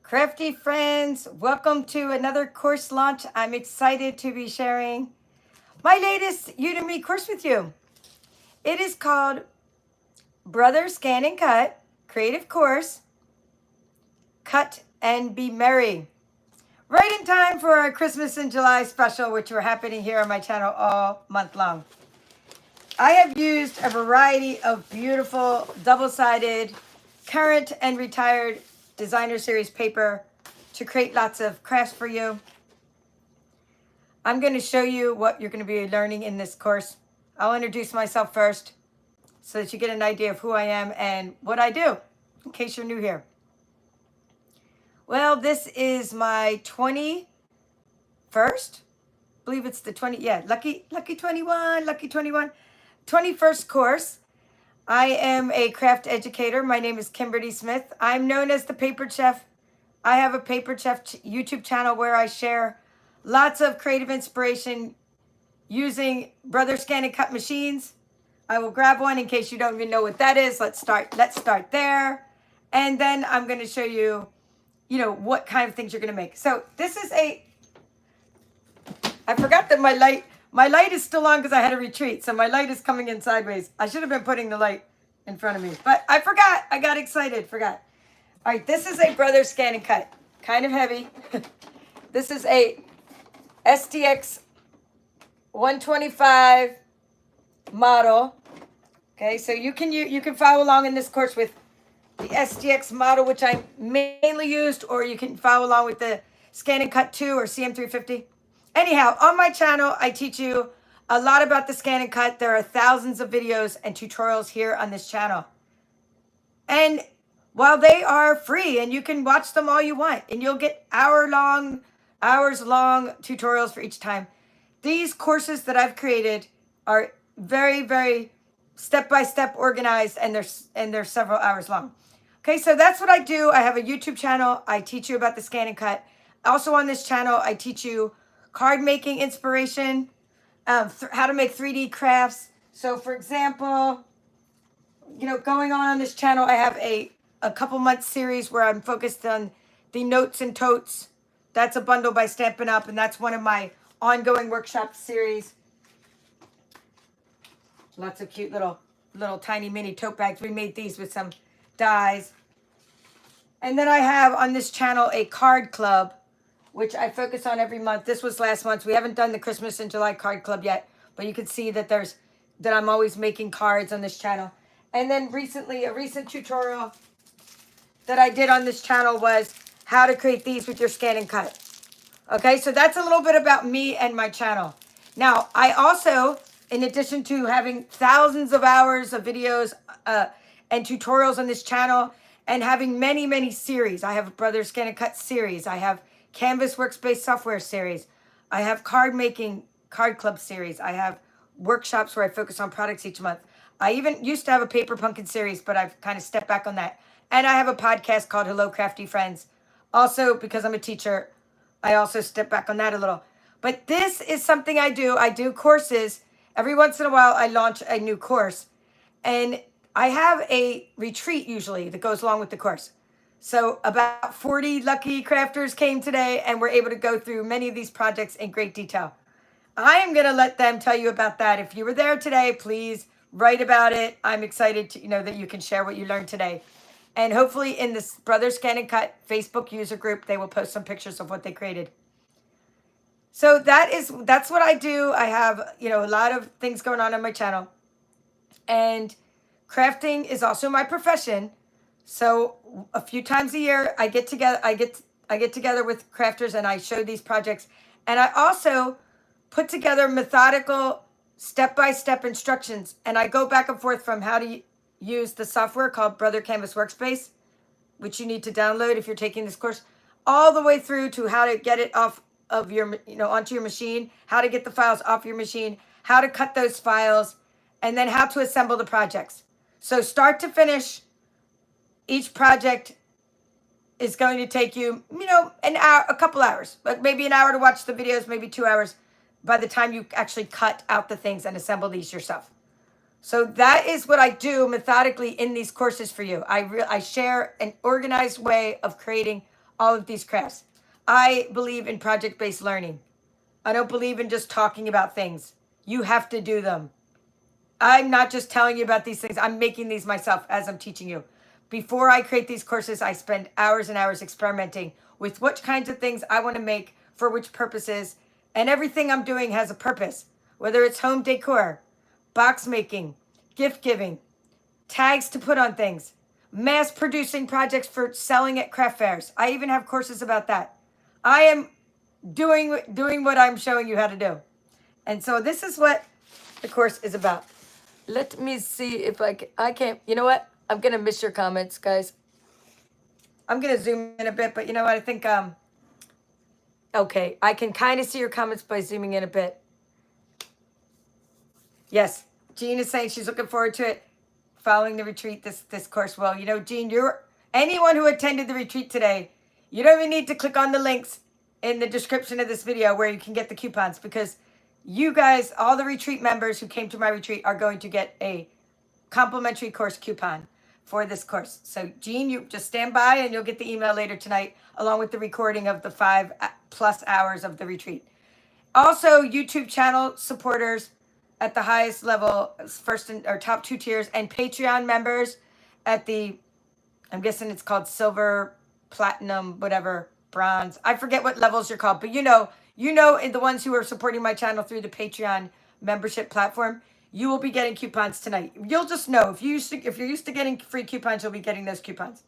Crafty friends, welcome to another course launch. I'm excited to be sharing my latest Udemy course with you. It is called Brother Scan and Cut Creative Course, Cut and Be Merry. Right in time for our Christmas in July special, which we're happening here on my channel all month long. I have used a variety of beautiful double-sided current and retired designer series paper to create lots of crafts for you. I'm going to show you what you're going to be learning in this course. I'll introduce myself first so that you get an idea of who I am and what I do, in case you're new here. Well, this is my 21st, I believe it's the 20, yeah, lucky 21, 21st course. I am a craft educator. My name is Kimberly Smith. I'm known as the Paper Chef. I have a Paper Chef YouTube channel where I share lots of creative inspiration using Brother Scan and Cut machines. I will grab one in case you don't even know what that is. Let's start there. And then I'm going to show you, what kind of things you're going to make. So this is I forgot that my light is still on because I had a retreat. So my light is coming in sideways. I should have been putting the light in front of me, but I forgot. I got excited, forgot. All right, this is a Brother Scan and Cut, kind of heavy. This is a STX 125 model. Okay, so you can follow along in this course with the STX model, which I mainly used, or you can follow along with the ScanNCut 2 or CM350. Anyhow, on my channel, I teach you a lot about the ScanNCut. There are thousands of videos and tutorials here on this channel. And while they are free and you can watch them all you want, and you'll get hours-long tutorials for each time, these courses that I've created are very, very step-by-step organized, and they're several hours long. Okay, so that's what I do. I have a YouTube channel. I teach you about the ScanNCut. Also on this channel, I teach you card making inspiration, how to make 3D crafts. So for example, going on this channel, I have a couple month series where I'm focused on the Notes and Totes. That's a bundle by Stampin' Up, and that's one of my ongoing workshop series. Lots of cute little tiny mini tote bags. We made these with some dies. And then I have on this channel a card club, which I focus on every month. This was last month. We haven't done the Christmas in July card club yet, but you can see that I'm always making cards on this channel. And then recently, a recent tutorial that I did on this channel was how to create these with your ScanNCut. Okay, so that's a little bit about me and my channel. Now, I also, in addition to having thousands of hours of videos and tutorials on this channel, and having many, many series. I have a Brother ScanNCut series. I have Canvas Workspace Software series. I have card making card club series. I have workshops where I focus on products each month. I even used to have a Paper Pumpkin series, but I've kind of stepped back on that. And I have a podcast called Hello Crafty Friends. Also, because I'm a teacher, I also step back on that a little. But this is something I do. I do courses. Every once in a while, I launch a new course. And I have a retreat usually that goes along with the course. So about 40 lucky crafters came today and were able to go through many of these projects in great detail. I am going to let them tell you about that. If you were there today, please write about it. I'm excited to, that you can share what you learned today. And hopefully in this Brother ScanNCut Facebook user group, they will post some pictures of what they created. So that's what I do. I have, a lot of things going on my channel. And crafting is also my profession. So a few times a year, I get together with crafters and I show these projects. And I also put together methodical step-by-step instructions. And I go back and forth from how to use the software called Brother Canvas Workspace, which you need to download if you're taking this course, all the way through to how to get it off of your, onto your machine, how to get the files off your machine, how to cut those files, and then how to assemble the projects. So start to finish, each project is going to take you, an hour, a couple hours, like maybe an hour to watch the videos, maybe 2 hours by the time you actually cut out the things and assemble these yourself. So that is what I do methodically in these courses for you. I share an organized way of creating all of these crafts. I believe in project-based learning. I don't believe in just talking about things. You have to do them. I'm not just telling you about these things. I'm making these myself as I'm teaching you. Before I create these courses, I spend hours and hours experimenting with which kinds of things I want to make for which purposes. And everything I'm doing has a purpose, whether it's home decor, box making, gift giving, tags to put on things, mass producing projects for selling at craft fairs. I even have courses about that. I am doing what I'm showing you how to do. And so this is what the course is about. Let me see if I can't, you know what? I'm going to miss your comments, guys. I'm going to zoom in a bit, but you know what? I think, okay, I can kind of see your comments by zooming in a bit. Yes, Jean is saying she's looking forward to it, following the retreat, this course. Well, you know, Jean, anyone who attended the retreat today, you don't even need to click on the links in the description of this video where you can get the coupons, because you guys, all the retreat members who came to my retreat, are going to get a complimentary course coupon for this course. So Jean, you just stand by and you'll get the email later tonight, along with the recording of the 5+ hours of the retreat. Also, YouTube channel supporters at the highest level, first or top 2 tiers, and Patreon members at the, I'm guessing it's called silver, platinum, whatever, bronze. I forget what levels you're called, but you know, the ones who are supporting my channel through the Patreon membership platform, you will be getting coupons tonight. You'll just know if you're used to getting free coupons, you'll be getting those coupons.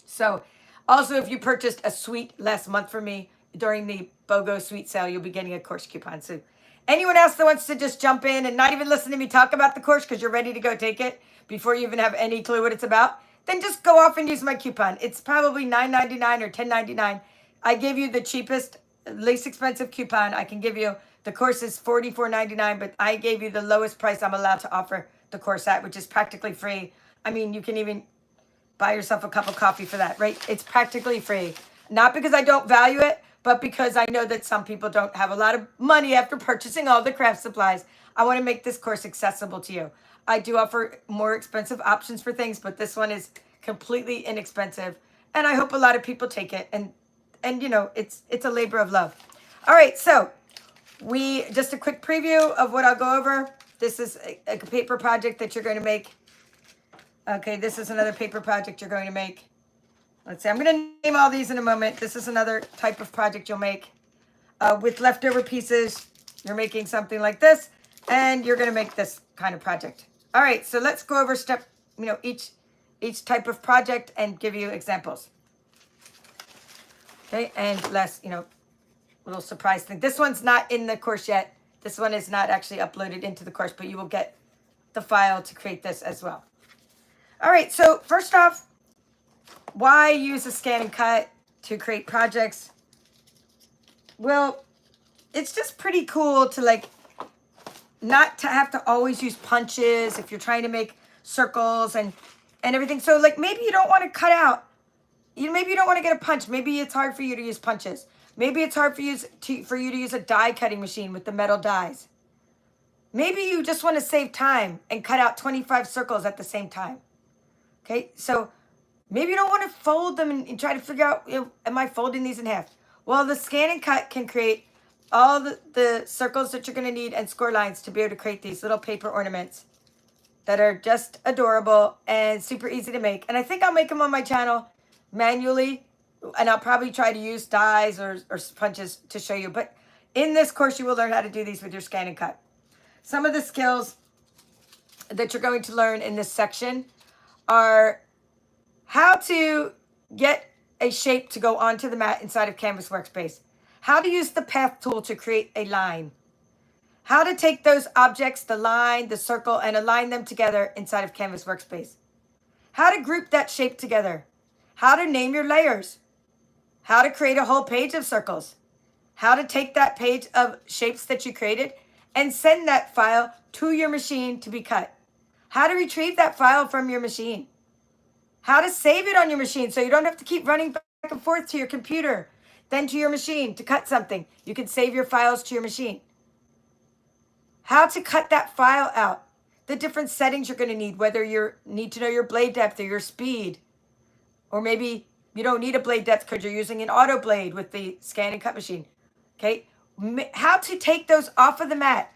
So, also, if you purchased a suite last month from me during the BOGO suite sale, you'll be getting a course coupon. So, anyone else that wants to just jump in and not even listen to me talk about the course because you're ready to go take it before you even have any clue what it's about, then just go off and use my coupon. It's probably $9.99 or $10.99. I give you the cheapest, least expensive coupon I can give you. The course is $44.99, but I gave you the lowest price I'm allowed to offer the course at, which is practically free. I mean, you can even buy yourself a cup of coffee for that, right? It's practically free. Not because I don't value it, but because I know that some people don't have a lot of money after purchasing all the craft supplies. I want to make this course accessible to you. I do offer more expensive options for things, but this one is completely inexpensive. And I hope a lot of people take it. And you know, it's a labor of love. All right, so just a quick preview of what I'll go over. This is a paper project that you're going to make. Okay, this is another paper project you're going to make. Let's see, I'm going to name all these in a moment. This is another type of project you'll make. With leftover pieces, you're making something like this, and you're going to make this kind of project. All right, so let's go over each type of project and give you examples. Okay, and little surprise thing. This one's not in the course yet. This one is not actually uploaded into the course, but you will get the file to create this as well. All right, so first off, why use a ScanNCut to create projects? Well, it's just pretty cool to not to have to always use punches if you're trying to make circles and everything. So maybe you don't want to cut out. Maybe you don't want to get a punch. Maybe it's hard for you to use punches. Maybe it's hard for you to use a die cutting machine with the metal dies. Maybe you just want to save time and cut out 25 circles at the same time. Okay, so maybe you don't want to fold them and try to figure out, am I folding these in half? Well, the ScanNCut can create all the circles that you're going to need and score lines to be able to create these little paper ornaments that are just adorable and super easy to make. And I think I'll make them on my channel manually, and I'll probably try to use dies or punches to show you. But in this course, you will learn how to do these with your ScanNCut. Some of the skills that you're going to learn in this section are how to get a shape to go onto the mat inside of Canvas Workspace, how to use the path tool to create a line, how to take those objects, the line, the circle, and align them together inside of Canvas Workspace, how to group that shape together, how to name your layers, how to create a whole page of circles, how to take that page of shapes that you created and send that file to your machine to be cut, how to retrieve that file from your machine, how to save it on your machine so you don't have to keep running back and forth to your computer, then to your machine to cut something. You can save your files to your machine. How to cut that file out, the different settings you're going to need, whether you need to know your blade depth or your speed, or maybe You don't need a blade depth because you're using an auto blade with the ScanNCut machine. Okay, how to take those off of the mat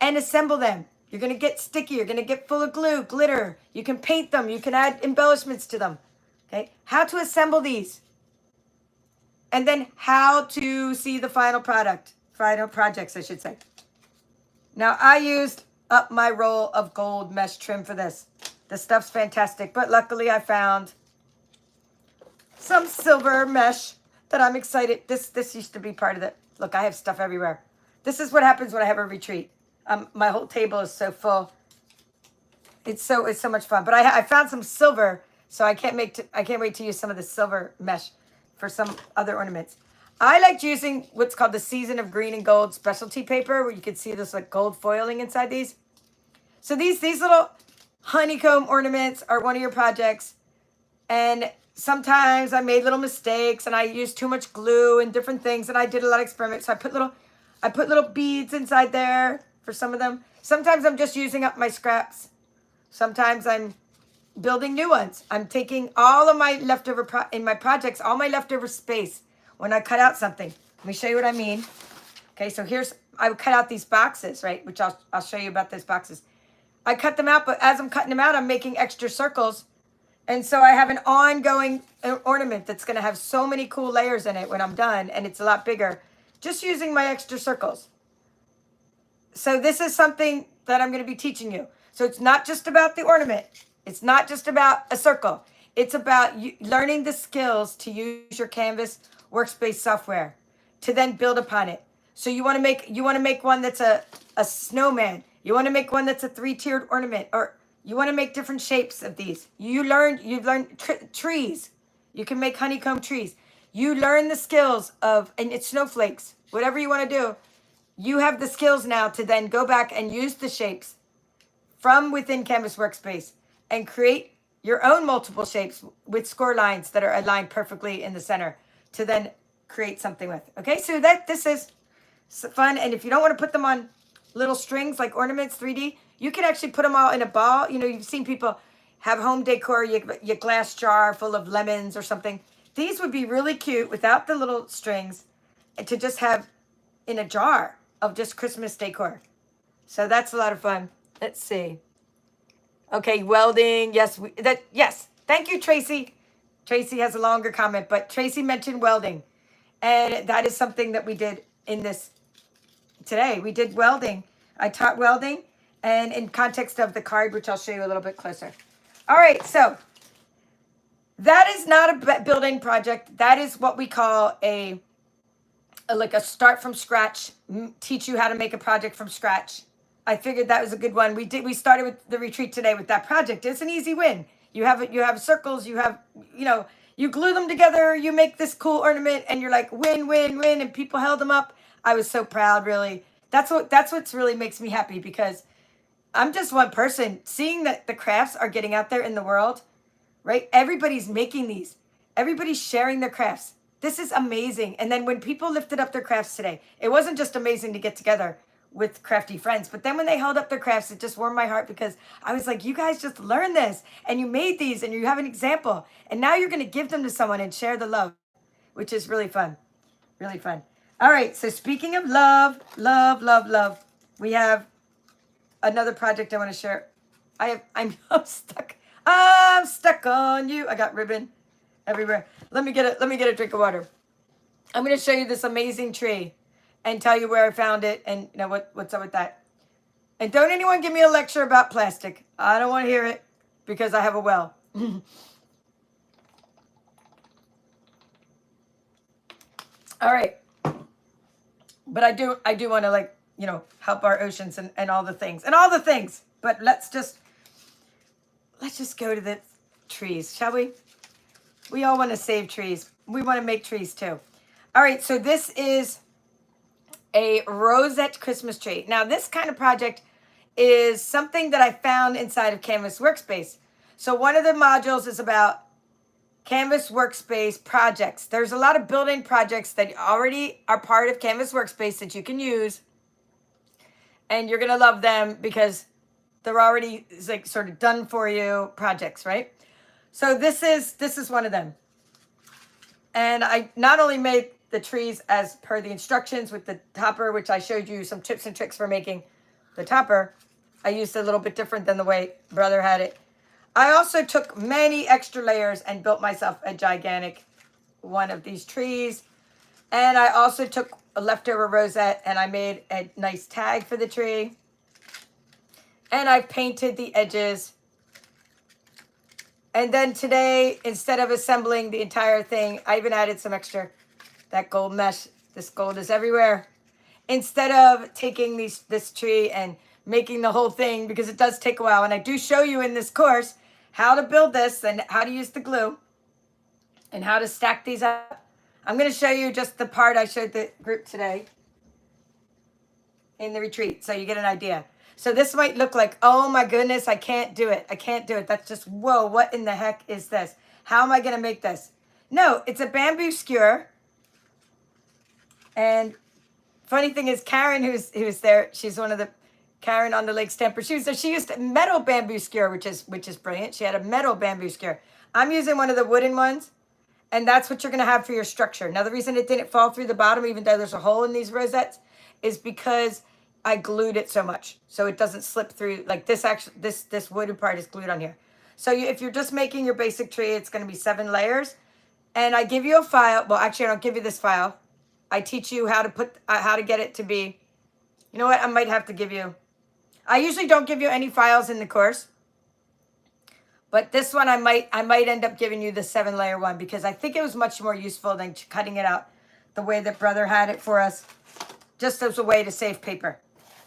and assemble them. You're going to get sticky. You're going to get full of glue, glitter. You can paint them. You can add embellishments to them. Okay, how to assemble these. And then how to see the final projects, I should say. Now, I used up my roll of gold mesh trim for this. The stuff's fantastic, but luckily I found some silver mesh that I'm excited. This used to be part of it. Look, I have stuff everywhere. This is what happens when I have a retreat. My whole table is so full. It's so much fun. But I found some silver, so I can't wait to use some of the silver mesh for some other ornaments. I liked using what's called the Season of Green and Gold specialty paper, where you can see this like gold foiling inside these. So these little honeycomb ornaments are one of your projects, and sometimes I made little mistakes and I used too much glue and different things, and I did a lot of experiments. So I put little beads inside there for some of them. Sometimes I'm just using up my scraps. Sometimes I'm building new ones. I'm taking all of my leftover in my projects, all my leftover space when I cut out something. Let me show you what I mean. Okay, so I would cut out these boxes, right? Which I'll show you about those boxes. I cut them out, but as I'm cutting them out, I'm making extra circles. And so I have an ongoing ornament that's going to have so many cool layers in it when I'm done, and it's a lot bigger, just using my extra circles. So this is something that I'm going to be teaching you. So it's not just about the ornament. It's not just about a circle. It's about you learning the skills to use your Canvas workspace software to then build upon it. So you want to make one that's a snowman. You want to make one that's a 3-tiered ornament, or you want to make different shapes of these. You've learned trees. You can make honeycomb trees. You learn the skills of, and it's snowflakes, whatever you want to do. You have the skills now to then go back and use the shapes from within Canvas Workspace and create your own multiple shapes with score lines that are aligned perfectly in the center to then create something with. Okay, so this is fun. And if you don't want to put them on little strings like ornaments 3D, you can actually put them all in a ball. You know, you've seen people have home decor, your glass jar full of lemons or something. These would be really cute without the little strings, and to just have in a jar of just Christmas decor. So that's a lot of fun. Let's see. Okay, welding. Yes, yes. Thank you, Tracy. Tracy has a longer comment, but Tracy mentioned welding. And that is something that we did in this today. We did welding. I taught welding, and in context of the card, which I'll show you a little bit closer. All right, so that is not a building project. That is what we call a start from scratch, teach you how to make a project from scratch. I figured that was a good one. We started with the retreat today with that project. It's an easy win. You have circles, you glue them together, you make this cool ornament, and you're like, win, win, win, and people held them up. I was so proud, really. That's what really makes me happy, because I'm just one person. Seeing that the crafts are getting out there in the world, right? Everybody's making these. Everybody's sharing their crafts. This is amazing. And then when people lifted up their crafts today, it wasn't just amazing to get together with crafty friends, but then when they held up their crafts, it just warmed my heart, because I was like, you guys just learned this and you made these and you have an example, and now you're going to give them to someone and share the love, which is really fun. Really fun. All right. So speaking of love, we have another project I want to share. I'm stuck. I'm stuck on you. I got ribbon everywhere. Let me get a drink of water. I'm going to show you this amazing tree and tell you where I found it, and what's up with that. And don't anyone give me a lecture about plastic. I don't want to hear it, because I have a well. All right. But I do want to help our oceans and all the things. But let's just go to the trees, shall we? We all want to save trees. We want to make trees too. All right, so this is a rosette Christmas tree. Now, this kind of project is something that I found inside of Canvas Workspace. So one of the modules is about Canvas Workspace projects. There's a lot of built-in projects that already are part of Canvas Workspace that you can use, and you're gonna love them because they're already sort of done for you projects, right? So this is one of them. And I not only made the trees as per the instructions with the topper, which I showed you some tips and tricks for making the topper. I used a little bit different than the way brother had it. I also took many extra layers and built myself a gigantic one of these trees. And I also took a leftover rosette and I made a nice tag for the tree. And I painted the edges. And then today, instead of assembling the entire thing, I even added some extra, that gold mesh. This gold is everywhere. Instead of taking this tree and making the whole thing, because it does take a while, and I do show you in this course how to build this and how to use the glue and how to stack these up. I'm going to show you just the part I showed the group today in the retreat, so you get an idea. So this might look like, oh my goodness, I can't do it. I can't do it. That's just, whoa, what in the heck is this? How am I going to make this? No, it's a bamboo skewer. And funny thing is, Karen, who's there, she's one of the, Karen on the Lake Stamper, she used a metal bamboo skewer, which is brilliant. She had a metal bamboo skewer. I'm using one of the wooden ones, and that's what you're going to have for your structure. Now, the reason it didn't fall through the bottom, even though there's a hole in these rosettes, is because I glued it so much, so it doesn't slip through. Like this, actually, this wooden part is glued on here. So if you're just making your basic tree, it's going to be 7 layers. And I give you a file. Well, actually, I don't give you this file. I teach you how to put, how to get it to be. You know what? I might have to give you. I usually don't give you any files in the course, but this one I might end up giving you the 7-layer one, because I think it was much more useful than cutting it out the way that brother had it for us, just as a way to save paper.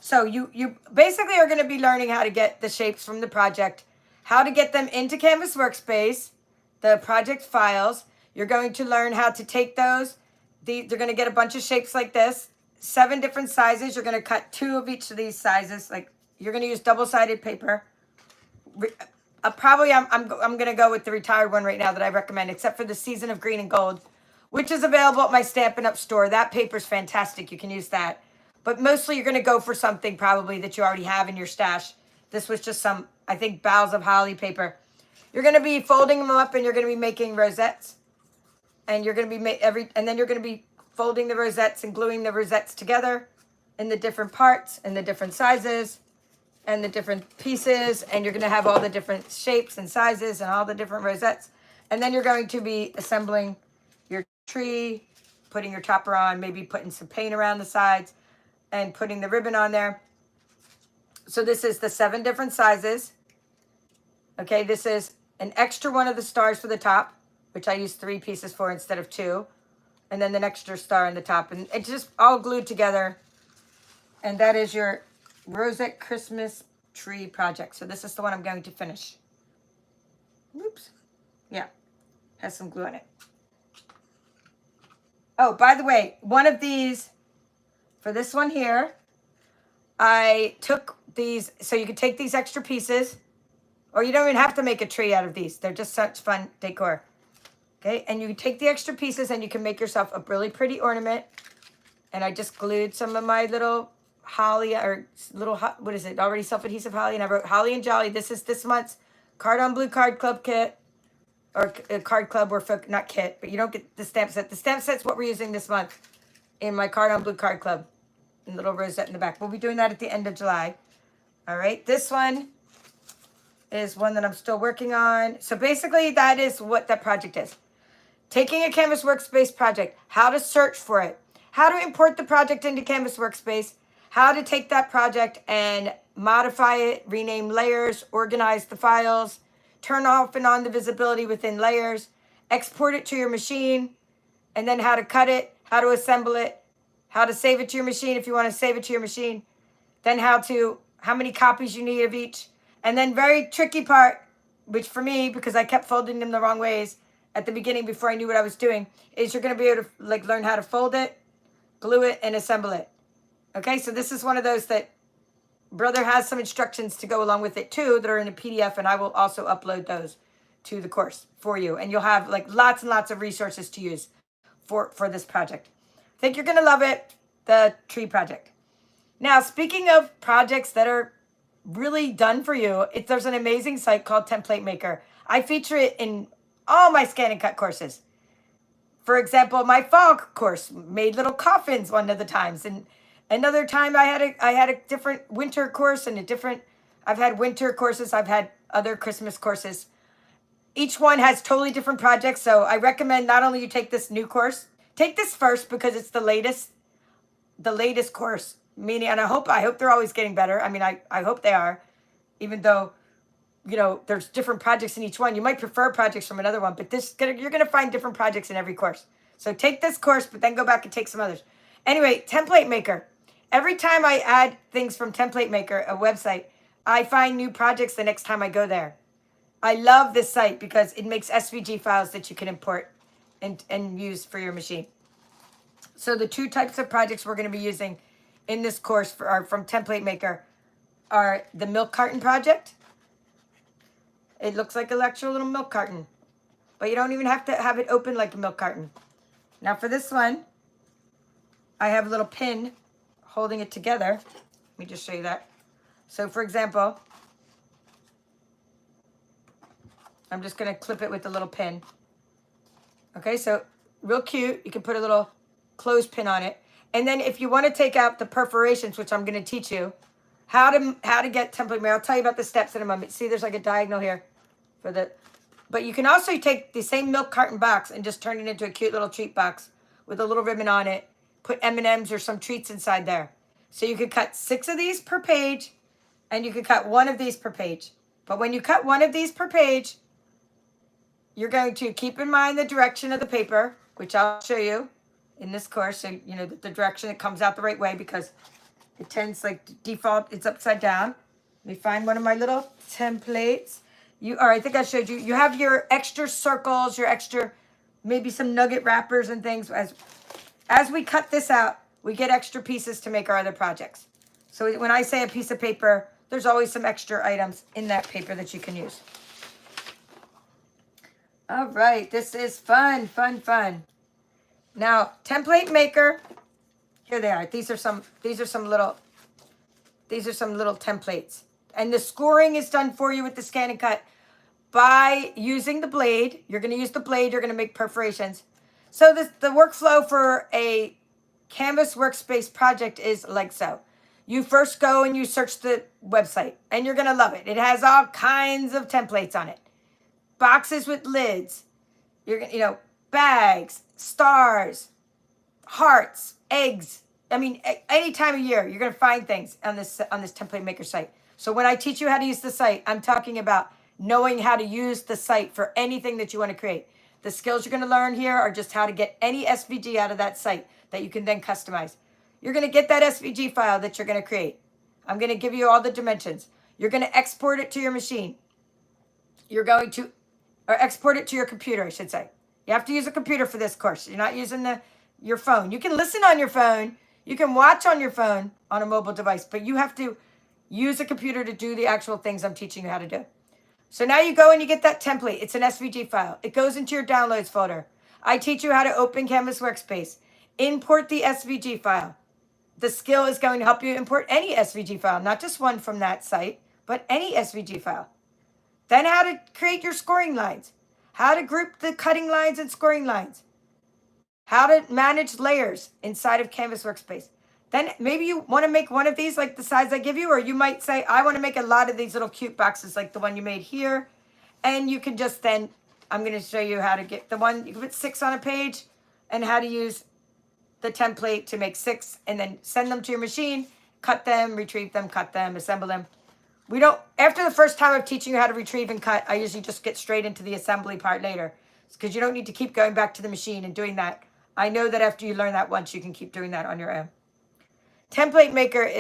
So you basically are going to be learning how to get the shapes from the project, how to get them into Canvas Workspace, the project files. You're going to learn how to take those. They're going to get a bunch of shapes like this, 7 different sizes. You're going to cut 2 of each of these sizes. Like, you're going to use double-sided paper. Probably I'm going to go with the retired one right now that I recommend, except for the Season of Green and Gold, which is available at my Stampin' Up! Store. That paper's fantastic. You can use that. But mostly you're going to go for something probably that you already have in your stash. This was just some, I think, boughs of holly paper. You're going to be folding them up, and you're going to be making rosettes. And you're going to be and then you're going to be folding the rosettes and gluing the rosettes together in the different parts and the different sizes and the different pieces. And you're going to have all the different shapes and sizes and all the different rosettes. And then you're going to be assembling your tree, putting your topper on, maybe putting some paint around the sides, and putting the ribbon on there. So this is the 7 different sizes. Okay, this is an extra one of the stars for the top, which I used 3 pieces for instead of 2. And then an extra star on the top. And it's just all glued together. And that is your Rosette Christmas tree project. So this is the one I'm going to finish. Oops. Yeah, has some glue on it. Oh, by the way, one of these, for this one here, I took these, so you can take these extra pieces, or you don't even have to make a tree out of these. They're just such fun decor. Okay, and you can take the extra pieces and you can make yourself a really pretty ornament. And I just glued some of my little holly, or little, what is it, already self-adhesive holly, and I wrote Holly and Jolly. This is this month's Card on Blue Card Club kit, or card club, or not kit, but you don't get the stamp set. The stamp set's what we're using this month in my Card on Blue Card Club. And little rosette in the back. We'll be doing that at the end of July. All right, this one is one that I'm still working on. So basically that is what that project is. Taking a Canvas Workspace project, how to search for it, how to import the project into Canvas Workspace, how to take that project and modify it, rename layers, organize the files, turn off and on the visibility within layers, export it to your machine, and then how to cut it, how to assemble it, how to save it to your machine if you want to save it to your machine, then how many copies you need of each, and then very tricky part, which for me, because I kept folding them the wrong ways at the beginning before I knew what I was doing, is you're going to be able to learn how to fold it, glue it, and assemble it. Okay, so this is one of those that brother has some instructions to go along with it too that are in a PDF, and I will also upload those to the course for you. And you'll have lots and lots of resources to use for this project. I think you're going to love it, the tree project. Now, speaking of projects that are really done for you, there's an amazing site called Template Maker. I feature it in all my ScanNCut courses. For example, my fall course made little coffins one of the times, and another time I had a different winter course and a different. I've had winter courses. I've had other Christmas courses. Each one has totally different projects. So I recommend not only you take this new course, take this first because it's the latest course. Meaning, and I hope they're always getting better. I mean, I hope they are, even though, you know, there's different projects in each one. You might prefer projects from another one, but you're gonna find different projects in every course. So take this course, but then go back and take some others. Anyway, Template Maker. Every time I add things from Template Maker, a website, I find new projects the next time I go there. I love this site because it makes SVG files that you can import and use for your machine. So the two types of projects we're going to be using in this course from Template Maker are the milk carton project. It looks like an actual little milk carton, but you don't even have to have it open like a milk carton. Now for this one, I have a little pin holding it together. Let me just show you that. So for example, I'm just going to clip it with the little pin. Okay, so real cute. You can put a little clothespin on it. And then if you want to take out the perforations, which I'm going to teach you, how to get Template Maker. I'll tell you about the steps in a moment. See, there's like a diagonal here for the, but you can also take the same milk carton box and just turn it into a cute little treat box with a little ribbon on it. Put M&Ms or some treats inside there. So you could cut 6 of these per page, and you could cut 1 of these per page. But when you cut 1 of these per page, you're going to keep in mind the direction of the paper, which I'll show you in this course. So, you know, the direction it comes out the right way because it tends like default, it's upside down. Let me find one of my little templates. I think I showed you. You have your extra circles, your extra, maybe some nugget wrappers and things. As we cut this out, we get extra pieces to make our other projects. So when I say a piece of paper, there's always some extra items in that paper that you can use. All right, this is fun, fun, fun. Now, Template Maker, here they are. These are some little templates. And the scoring is done for you with the ScanNCut by using the blade. You're going to use the blade. You're going to make perforations. So the workflow for a Canvas workspace project is like so. You first go and you search the website, and you're going to love it. It has all kinds of templates on it. Boxes with lids, bags, stars, hearts, eggs. I mean, any time of year, you're going to find things on this Template Maker site. So when I teach you how to use the site, I'm talking about knowing how to use the site for anything that you want to create. The skills you're going to learn here are just how to get any SVG out of that site that you can then customize. You're going to get that SVG file that you're going to create. I'm going to give you all the dimensions. You're going to export it to your machine. You're going to, or export it to your computer, I should say. You have to use a computer for this course. You're not using your phone. You can listen on your phone. You can watch on your phone on a mobile device, but you have to use a computer to do the actual things I'm teaching you how to do. So now you go and you get that template. It's an SVG file. It goes into your downloads folder. I teach you how to open Canvas Workspace. Import the SVG file. The skill is going to help you import any SVG file, not just one from that site, but any SVG file. Then how to create your scoring lines. How to group the cutting lines and scoring lines. How to manage layers inside of Canvas Workspace. Then maybe you want to make one of these like the size I give you, or you might say, I want to make a lot of these little cute boxes like the one you made here. And you can just then, I'm going to show you how to get the one, you can put 6 on a page and how to use the template to make 6 and then send them to your machine, cut them, retrieve them, cut them, assemble them. After the first time of teaching you how to retrieve and cut, I usually just get straight into the assembly part later because you don't need to keep going back to the machine and doing that. I know that after you learn that once, you can keep doing that on your own. Template Maker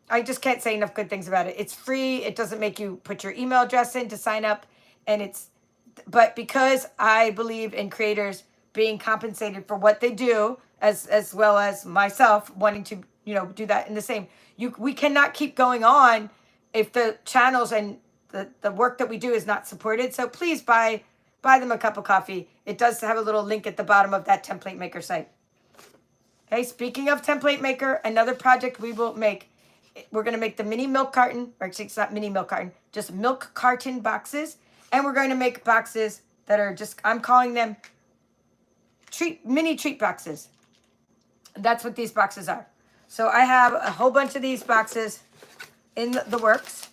I just can't say enough good things about it. It's free. It doesn't make you put your email address in to sign up. But because I believe in creators being compensated for what they do, as well as myself wanting to, do that in the same. We cannot keep going on if the channels and the work that we do is not supported. So please buy them a cup of coffee. It does have a little link at the bottom of that Template Maker site. Okay, speaking of Template Maker, another project we will make, we're going to make the mini milk carton, or actually it's not mini milk carton, just milk carton boxes. And we're going to make boxes that are I'm calling them mini treat boxes. That's what these boxes are. So I have a whole bunch of these boxes in the works.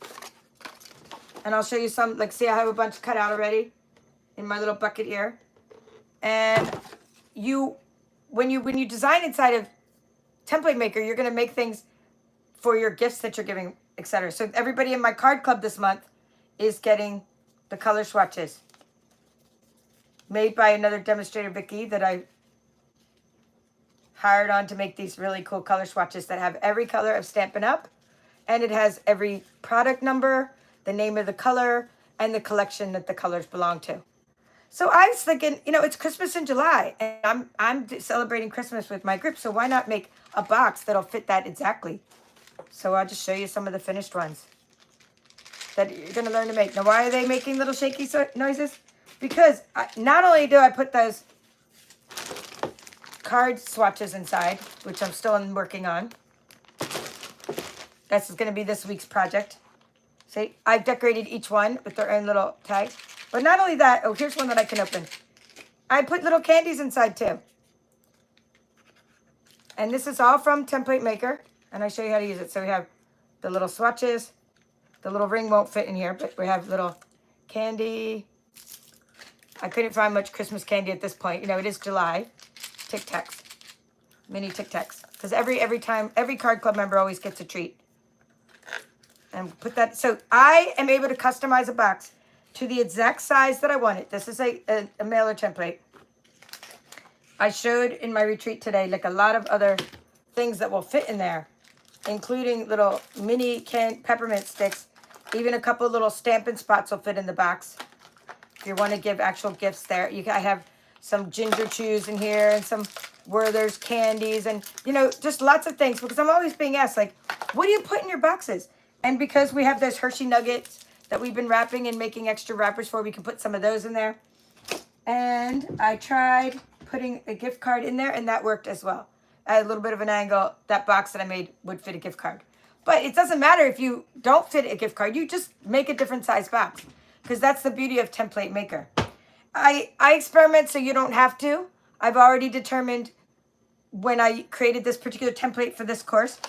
And I'll show you some, like, see, I have a bunch cut out already in my little bucket here. And when you design inside of Template Maker, you're going to make things for your gifts that you're giving, etc. So everybody in my card club this month is getting the color swatches made by another demonstrator, Vicky, that I hired on to make these really cool color swatches that have every color of Stampin' Up! And it has every product number, the name of the color, and the collection that the colors belong to. So I was thinking, you know, it's Christmas in July, and I'm celebrating Christmas with my group, so why not make a box that'll fit that exactly? So I'll just show you some of the finished ones that you're going to learn to make. Now, why are they making little shaky noises? Because not only do I put those card swatches inside, which I'm still working on. This is going to be this week's project. See, I've decorated each one with their own little tags. But not only that, oh, here's one that I can open. I put little candies inside too. And this is all from Template Maker. And I show you how to use it. So we have the little swatches. The little ring won't fit in here, but we have little candy. I couldn't find much Christmas candy at this point. You know, it is July. Tic Tacs. Mini Tic Tacs. Because every time, every card club member always gets a treat. And put that, so I am able to customize a box to the exact size that I want it. This is a mailer template. I showed in my retreat today, like a lot of other things that will fit in there, including little mini peppermint sticks. Even a couple little Stampin' spots will fit in the box. If you want to give actual gifts there, I have some ginger chews in here and some Werther's candies and, you know, just lots of things, because I'm always being asked, like, what do you put in your boxes? And because we have those Hershey nuggets that we've been wrapping and making extra wrappers for, we can put some of those in there. And I tried putting a gift card in there, and that worked as well. At a little bit of an angle, that box that I made would fit a gift card. But it doesn't matter if you don't fit a gift card. You just make a different size box, because that's the beauty of Template Maker. I experiment so you don't have to. I've already determined when I created this particular template for this course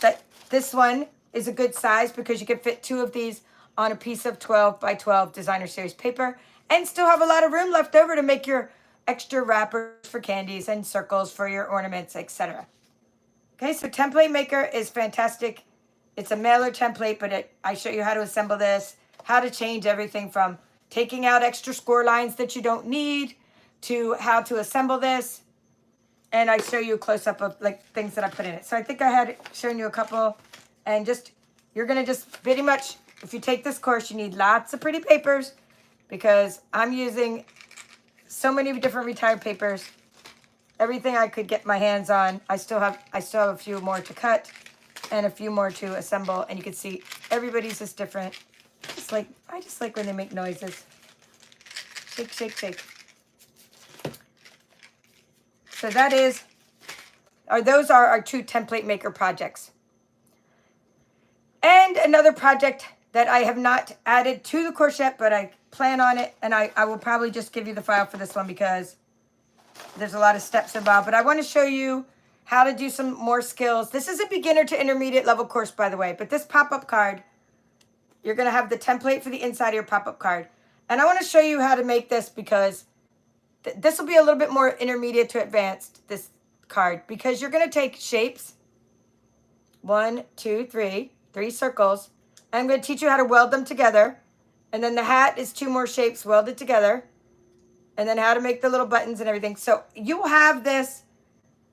that this one is a good size, because you can fit 2 of these on a piece of 12 by 12 designer series paper and still have a lot of room left over to make your extra wrappers for candies and circles for your ornaments, etc. Okay, so Template Maker is fantastic. It's a mailer template, but I show you how to assemble this, how to change everything from taking out extra score lines that you don't need to how to assemble this. And I show you a close-up of like things that I put in it. So I think I had shown you a couple. And just, you're going to just pretty much, if you take this course, you need lots of pretty papers, because I'm using so many different retired papers. Everything I could get my hands on. I still have a few more to cut and a few more to assemble. And you can see everybody's is different. I just like when they make noises. Shake, shake, shake. So those are our 2 Template Maker projects. And another project that I have not added to the course yet, but I plan on it, and I will probably just give you the file for this one because there's a lot of steps involved. But I want to show you how to do some more skills. This is a beginner to intermediate level course, by the way, but this pop-up card, you're going to have the template for the inside of your pop-up card. And I want to show you how to make this, because this will be a little bit more intermediate to advanced, this card, because you're going to take shapes, 1, 2, 3 circles. I'm going to teach you how to weld them together. And then the hat is 2 more shapes welded together. And then how to make the little buttons and everything. So you will have this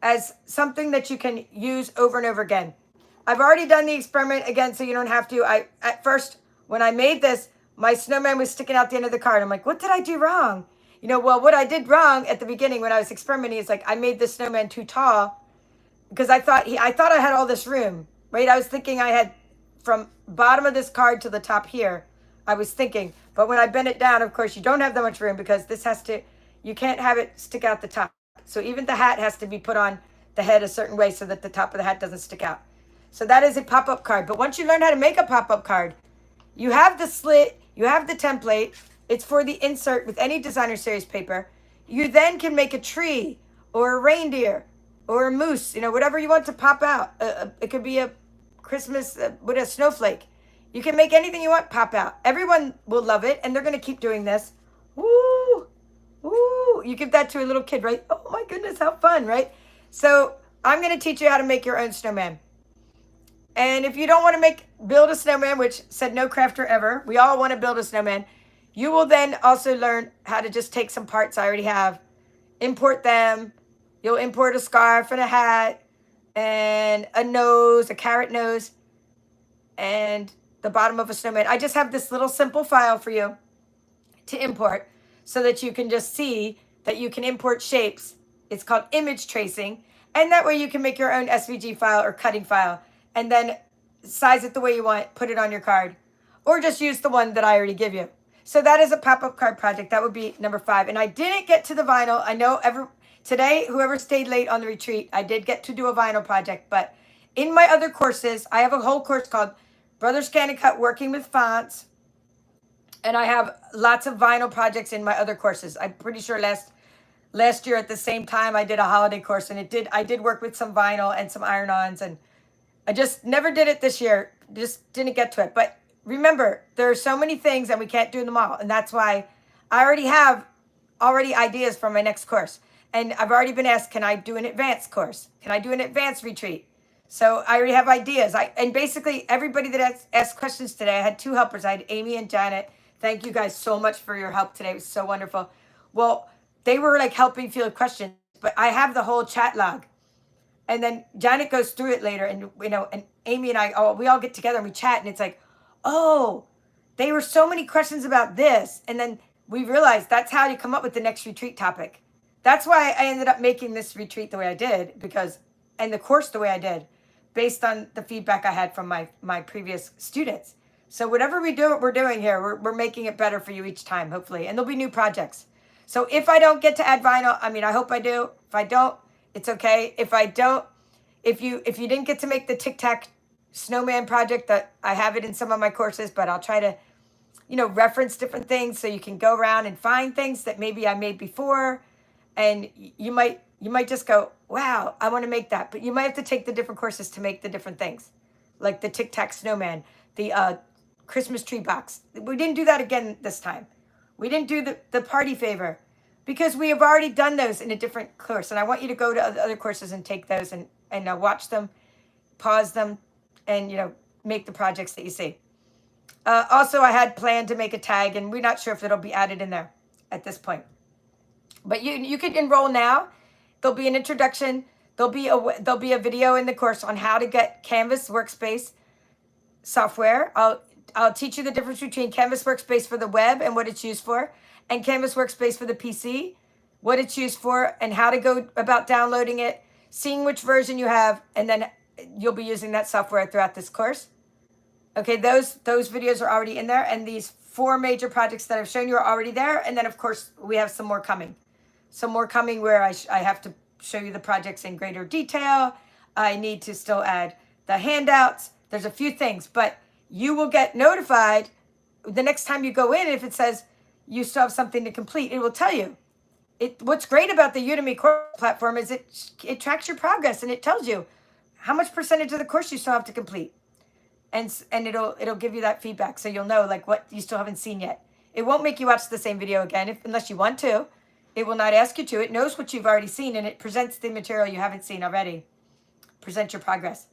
as something that you can use over and over again. I've already done the experiment again, so you don't have to. At first, when I made this, my snowman was sticking out the end of the card. I'm like, what did I do wrong? You know, well, what I did wrong at the beginning when I was experimenting is, like, I made the snowman too tall, because I thought I had all this room, right? I was thinking I had from bottom of this card to the top here, I was thinking. But when I bend it down, of course, you don't have that much room, because this you can't have it stick out the top. So even the hat has to be put on the head a certain way so that the top of the hat doesn't stick out. So that is a pop-up card. But once you learn how to make a pop-up card, you have the slit, you have the template. It's for the insert with any designer series paper. You then can make a tree or a reindeer or a moose, whatever you want to pop out. It could be a Christmas with a snowflake. You can make anything you want pop out. Everyone will love it, and they're going to keep doing this. Woo! Woo! You give that to a little kid, right? Oh my goodness, how fun, right? So I'm going to teach you how to make your own snowman. And if you don't want to build a snowman, which said no crafter ever, we all want to build a snowman, you will then also learn how to just take some parts I already have, import them. You'll import a scarf and a hat and a nose, a carrot nose, and the bottom of a snowman. I just have this little simple file for you to import so that you can just see that you can import shapes. It's called image tracing. And that way you can make your own SVG file or cutting file and then size it the way you want, put it on your card, or just use the one that I already give you. So that is a pop-up card project. That would be number 5. And I didn't get to the vinyl. I know today, whoever stayed late on the retreat, I did get to do a vinyl project. But in my other courses, I have a whole course called Brother ScanNCut Working with Fonts. And I have lots of vinyl projects in my other courses. I'm pretty sure last year at the same time I did a holiday course, and I did work with some vinyl and some iron-ons, and I just never did it this year. Just didn't get to it. But remember, there are so many things and we can't do them all. And that's why I already have ideas for my next course. And I've already been asked, can I do an advanced course? Can I do an advanced retreat? So I already have ideas. And basically everybody that asked questions today, I had 2 helpers. I had Amy and Janet. Thank you guys so much for your help today. It was so wonderful. Well, they were like helping field questions, but I have the whole chat log. And then Janet goes through it later, and and Amy and I, we all get together and we chat, and it's like, oh, they were so many questions about this. And then we realized that's how you come up with the next retreat topic. That's why I ended up making this retreat the way I did, and the course the way I did, based on the feedback I had from my previous students. So whatever we're doing here, we're making it better for you each time, hopefully. And there'll be new projects. So if I don't get to add vinyl, I hope I do. If I don't, it's okay. If I don't, if you didn't get to make the Tic Tac snowman project, that I have it in some of my courses, but I'll try to, reference different things so you can go around and find things that maybe I made before, and you might just go, wow, I want to make that. But you might have to take the different courses to make the different things, like the Tic Tac snowman, the Christmas tree box. We didn't do that again this time. We didn't do the party favor, because we have already done those in a different course. And I want you to go to other courses and take those and watch them, pause them, and, make the projects that you see. Also, I had planned to make a tag, and we're not sure if it'll be added in there at this point. But you can enroll now. There'll be an introduction. There'll be a video in the course on how to get Canvas Workspace software. I'll teach you the difference between Canvas Workspace for the web and what it's used for, and Canvas Workspace for the PC, what it's used for, and how to go about downloading it, seeing which version you have, and then you'll be using that software throughout this course. Okay, those videos are already in there, and these 4 major projects that I've shown you are already there, and then of course we have some more coming. Some more coming where I have to show you the projects in greater detail. I need to still add the handouts. There's a few things, but you will get notified the next time you go in. If it says you still have something to complete, it will tell you. What's great about the Udemy course platform is it tracks your progress, and it tells you how much percentage of the course you still have to complete. And it'll give you that feedback, so you'll know like what you still haven't seen yet. It won't make you watch the same video again unless you want to. It will not ask you to. It knows what you've already seen, and it presents the material you haven't seen already. Present your progress.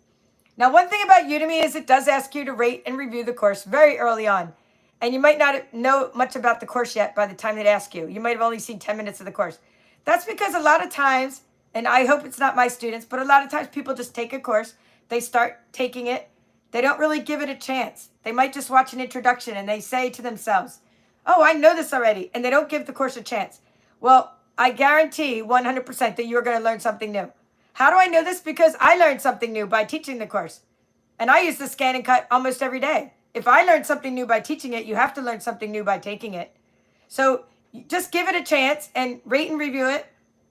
Now, one thing about Udemy is it does ask you to rate and review the course very early on. And you might not know much about the course yet by the time they ask you. You might have only seen 10 minutes of the course. That's because a lot of times, and I hope it's not my students, but a lot of times people just take a course, they start taking it, they don't really give it a chance. They might just watch an introduction and they say to themselves, oh, I know this already, and they don't give the course a chance. Well, I guarantee 100% that you're going to learn something new. How do I know this? Because I learned something new by teaching the course. And I use the ScanNCut almost every day. If I learned something new by teaching it, you have to learn something new by taking it. So just give it a chance and rate and review it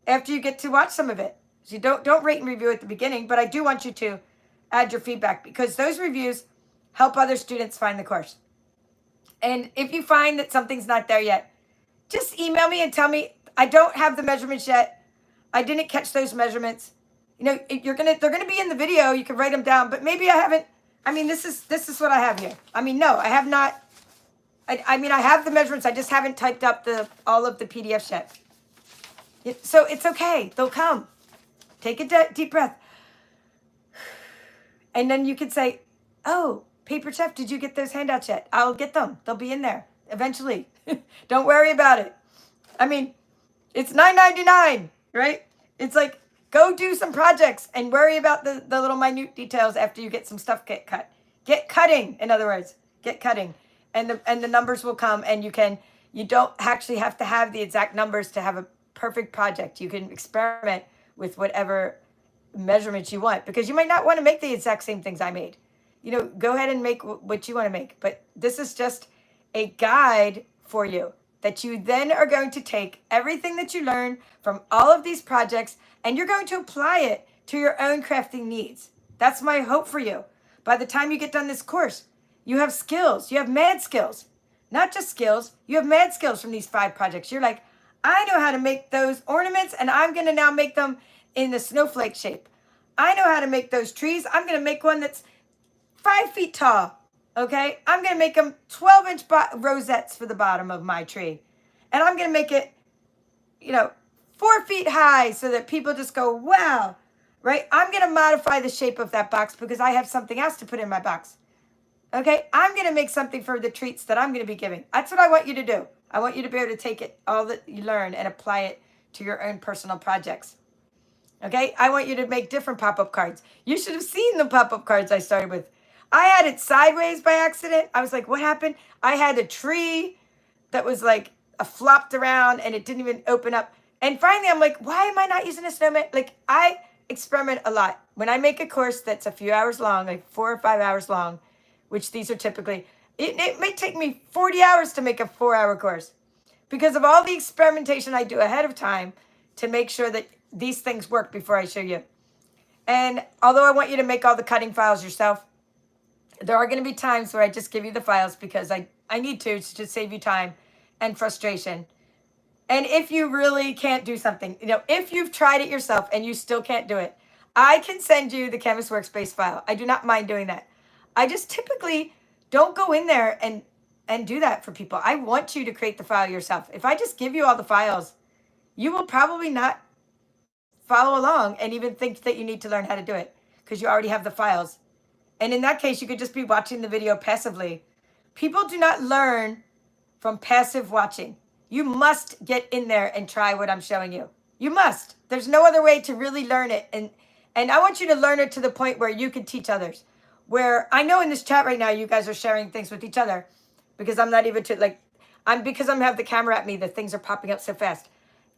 after you get to watch some of it. So you don't rate and review at the beginning, but I do want you to add your feedback, because those reviews help other students find the course. And if you find that something's not there yet, just email me and tell me. I don't have the measurements yet. I didn't catch those measurements. You know, they're gonna be in the video. You can write them down, but maybe I haven't. I mean, this is what I have here. I mean, no, I have not. I mean, I have the measurements. I just haven't typed up all of the PDFs yet. So it's okay. They'll come. Take a deep breath. And then you could say, oh, Paper Chef, did you get those handouts yet? I'll get them. They'll be in there eventually. Don't worry about it. I mean, it's $9.99, right? It's like, go do some projects and worry about the little minute details after you get some stuff get cut. Get cutting, in other words. Get cutting. And the numbers will come, and you don't actually have to have the exact numbers to have a perfect project. You can experiment with whatever measurements you want, because you might not want to make the exact same things I made. You know, go ahead and make what you want to make. But this is just a guide for you that you then are going to take everything that you learn from all of these projects, and you're going to apply it to your own crafting needs. That's my hope for you. By the time you get done this course, you have skills. You have mad skills. Not just skills. You have mad skills from these 5 projects. You're like, I know how to make those ornaments, and I'm going to now make them in the snowflake shape. I know how to make those trees. I'm going to make one that's 5 feet tall. Okay? I'm going to make them 12-inch rosettes for the bottom of my tree. And I'm going to make it, 4 feet high so that people just go, wow. Right? I'm going to modify the shape of that box because I have something else to put in my box. Okay? I'm going to make something for the treats that I'm going to be giving. That's what I want you to do. I want you to be able to take it, all that you learn, and apply it to your own personal projects. Okay? I want you to make different pop-up cards. You should have seen the pop-up cards I started with. I had it sideways by accident. I was like, what happened? I had a tree that was like flopped around and it didn't even open up. And finally, I'm like, why am I not using a snowman? Like, I experiment a lot. When I make a course that's a few hours long, like 4 or 5 hours long, which these are typically, it may take me 40 hours to make a 4-hour course because of all the experimentation I do ahead of time to make sure that these things work before I show you. And although I want you to make all the cutting files yourself, there are going to be times where I just give you the files because I need to save you time and frustration. And if you really can't do something, if you've tried it yourself and you still can't do it, I can send you the Canvas Workspace file. I do not mind doing that. I just typically don't go in there and do that for people. I want you to create the file yourself. If I just give you all the files, you will probably not follow along and even think that you need to learn how to do it because you already have the files. And in that case, you could just be watching the video passively. People do not learn from passive watching. You must get in there and try what I'm showing you. You must. There's no other way to really learn it. And I want you to learn it to the point where you can teach others. Where I know in this chat right now, you guys are sharing things with each other because I'm not even because I'm have the camera at me, the things are popping up so fast.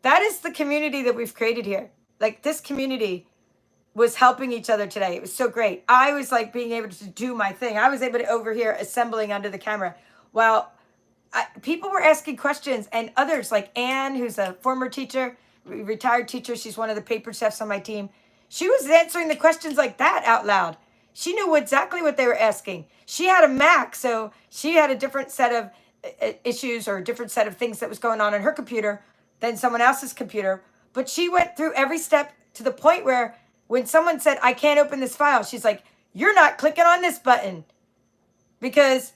That is the community that we've created here. Like, this community was helping each other today. It was so great. I was like being able to do my thing. I was able to over here assembling under the camera while people were asking questions, and others like Anne, who's a former teacher, retired teacher. She's one of the paper chefs on my team. She was answering the questions like that out loud. She knew exactly what they were asking. She had a Mac, so she had a different set of issues or a different set of things that was going on her computer than someone else's computer. But she went through every step to the point where when someone said, I can't open this file, she's like, you're not clicking on this button. Because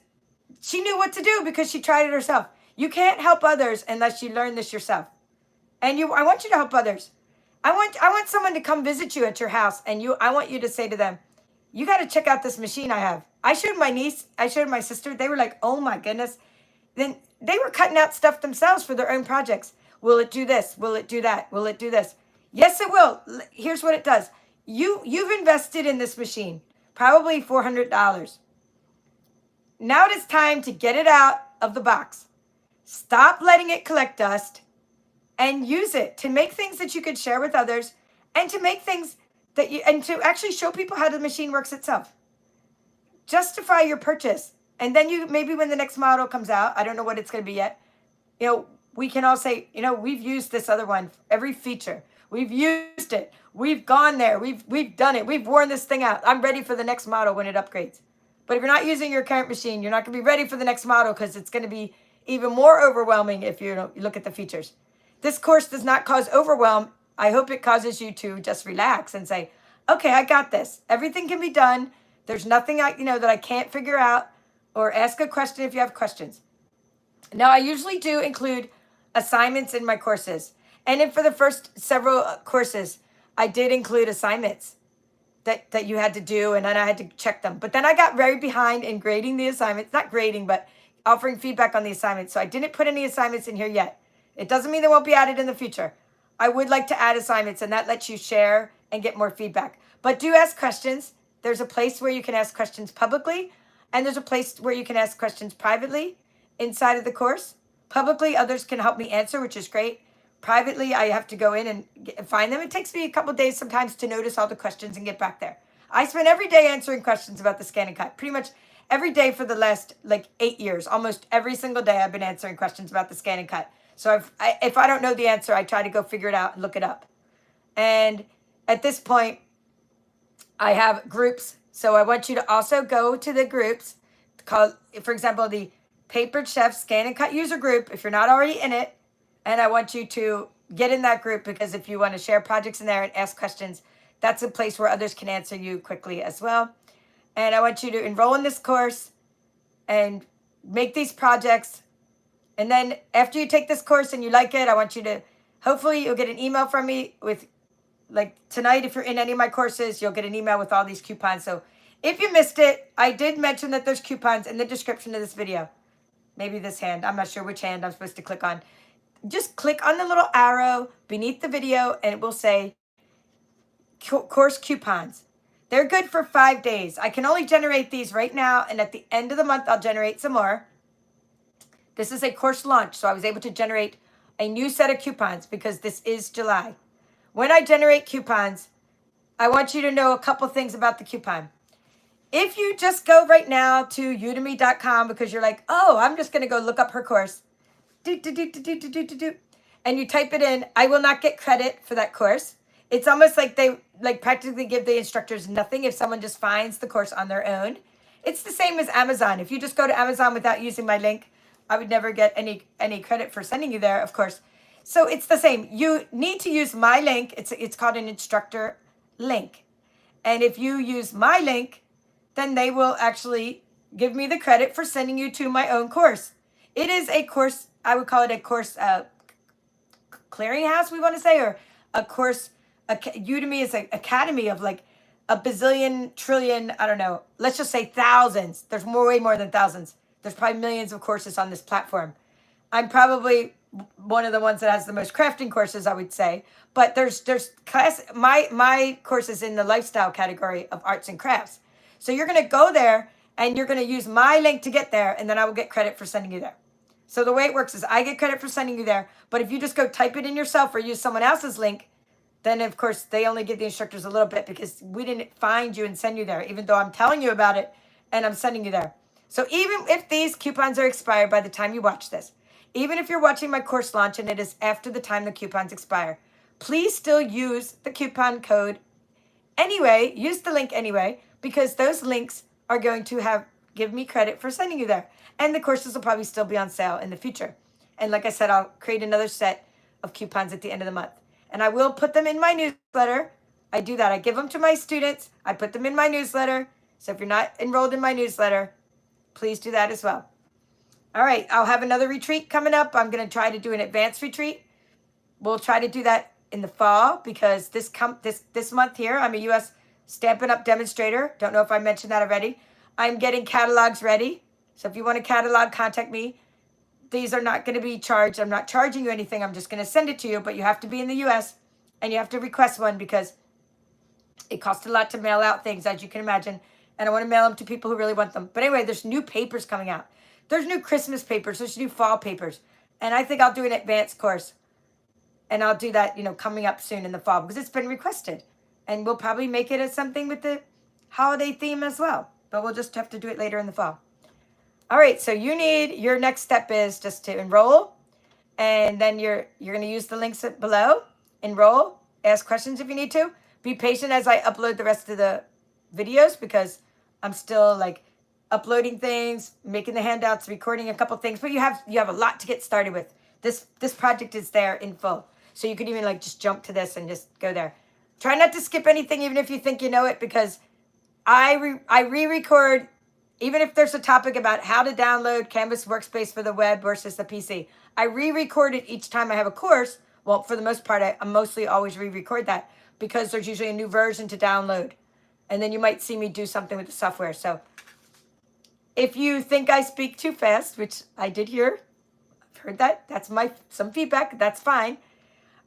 she knew what to do because she tried it herself. You can't help others unless you learn this yourself. And I want you to help others. I want someone to come visit you at your house, and I want you to say to them, you got to check out this machine I have. I showed my niece, I showed my sister. They were like, oh my goodness. Then they were cutting out stuff themselves for their own projects. Will it do this? Will it do that? Will it do this? Yes, it will. Here's what it does. You've invested in this machine, probably $400. Now it is time to get it out of the box. Stop letting it collect dust and use it to make things that you could share with others and to make things and to actually show people how the machine works itself. Justify your purchase. And then maybe when the next model comes out, I don't know what it's going to be yet, we can all say, we've used this other one, every feature. We've used it. We've gone there. We've done it. We've worn this thing out. I'm ready for the next model when it upgrades. But if you're not using your current machine, you're not going to be ready for the next model because it's going to be even more overwhelming if you look at the features. this course does not cause overwhelm. I hope it causes you to just relax and say, okay, I got this. Everything can be done. There's nothing that I can't figure out, or ask a question if you have questions. Now, I usually do include assignments in my courses. And then for the first several courses, I did include assignments that you had to do, and then I had to check them. But then I got very behind in grading the assignments, not grading, but offering feedback on the assignments. So I didn't put any assignments in here yet. It doesn't mean they won't be added in the future. I would like to add assignments, and that lets you share and get more feedback. But do ask questions. There's a place where you can ask questions publicly, and there's a place where you can ask questions privately inside of the course. Publicly, others can help me answer, which is great. Privately, I have to go in and find them. It takes me a couple of days sometimes to notice all the questions and get back there. I spend every day answering questions about the ScanNCut. Pretty much every day for the last 8 years. Almost every single day I've been answering questions about the ScanNCut. So if I don't know the answer, I try to go figure it out and look it up. And at this point, I have groups. So I want you to also go to the groups called, for example, the Papered Chef ScanNCut user group if you're not already in it. And I want you to get in that group, because if you want to share projects in there and ask questions, that's a place where others can answer you quickly as well. And I want you to enroll in this course and make these projects. And then after you take this course and you like it, I want you to, hopefully you'll get an email from me with, tonight, if you're in any of my courses, you'll get an email with all these coupons. So if you missed it, I did mention that there's coupons in the description of this video. Maybe this hand, I'm not sure which hand I'm supposed to click on. Just click on the little arrow beneath the video and it will say course coupons. They're good for 5 days. I can only generate these right now, and at the end of the month, I'll generate some more. This is a course launch, so I was able to generate a new set of coupons because this is July. When I generate coupons, I want you to know a couple things about the coupon. If you just go right now to udemy.com because you're like, oh, I'm just going to go look up her course, and you type it in, I will not get credit for that course. It's almost like they practically give the instructors nothing if someone just finds the course on their own. It's the same as Amazon. If you just go to Amazon without using my link, I would never get any credit for sending you there, of course. So it's the same. You need to use my link. It's called an instructor link. And if you use my link, then they will actually give me the credit for sending you to my own course. It is a course, I would call it a course clearinghouse, we want to say, or a course. Udemy is an academy of a bazillion, trillion, I don't know, let's just say thousands. There's way more than thousands. There's probably millions of courses on this platform. I'm probably one of the ones that has the most crafting courses, I would say. But there's class, my course is in the lifestyle category of arts and crafts. So you're going to go there and you're going to use my link to get there, and then I will get credit for sending you there. So the way it works is I get credit for sending you there, but if you just go type it in yourself or use someone else's link, then of course they only give the instructors a little bit because we didn't find you and send you there, even though I'm telling you about it and I'm sending you there. So even if these coupons are expired by the time you watch this, even if you're watching my course launch and it is after the time the coupons expire, please still use the coupon code anyway, use the link anyway, because those links are going to give me credit for sending you there. And the courses will probably still be on sale in the future. And like I said, I'll create another set of coupons at the end of the month. And I will put them in my newsletter. I do that. I give them to my students. I put them in my newsletter. So if you're not enrolled in my newsletter, please do that as well. All right, I'll have another retreat coming up. I'm going to try to do an advanced retreat. We'll try to do that in the fall because this month here, I'm a U.S. Stampin' Up! Demonstrator. Don't know if I mentioned that already. I'm getting catalogs ready. So if you want a catalog, contact me. These are not going to be charged. I'm not charging you anything. I'm just going to send it to you, but you have to be in the U.S. and you have to request one because it costs a lot to mail out things, as you can imagine. And I want to mail them to people who really want them. But anyway, there's new papers coming out. There's new Christmas papers. There's new fall papers. And I think I'll do an advanced course. And I'll do that, coming up soon in the fall because it's been requested. And we'll probably make it as something with the holiday theme as well. But we'll just have to do it later in the fall. All right, so your next step is just to enroll. And then you're going to use the links below. Enroll. Ask questions if you need to. Be patient as I upload the rest of the videos because I'm still uploading things, making the handouts, recording a couple things. But you have a lot to get started with. this project is there in full. So you could even like just jump to this and just go there. Try not to skip anything, even if you think you know it, because I re-record, even if there's a topic about how to download Canvas Workspace for the web versus the PC. I re-record it each time I have a course. Well, for the most part, I mostly always re-record that because there's usually a new version to download. And then you might see me do something with the software. So if you think I speak too fast, which I did hear, I've heard that, that's some feedback, that's fine.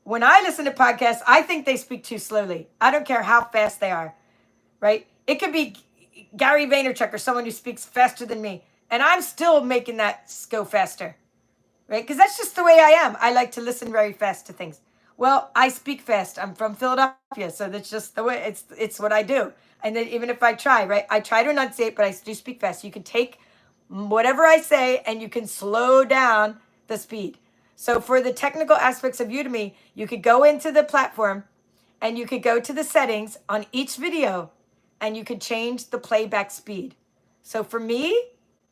When I listen to podcasts, I think they speak too slowly. I don't care how fast they are, right? It could be Gary Vaynerchuk or someone who speaks faster than me, and I'm still making that go faster, right? Because that's just the way I am. I like to listen very fast to things. Well, I speak fast. I'm from Philadelphia, so that's just the way, it's what I do. And then even if I try, right? I try to enunciate, but I do speak fast. You can take whatever I say and you can slow down the speed. So for the technical aspects of Udemy, you could go into the platform and you could go to the settings on each video and you could change the playback speed. So for me,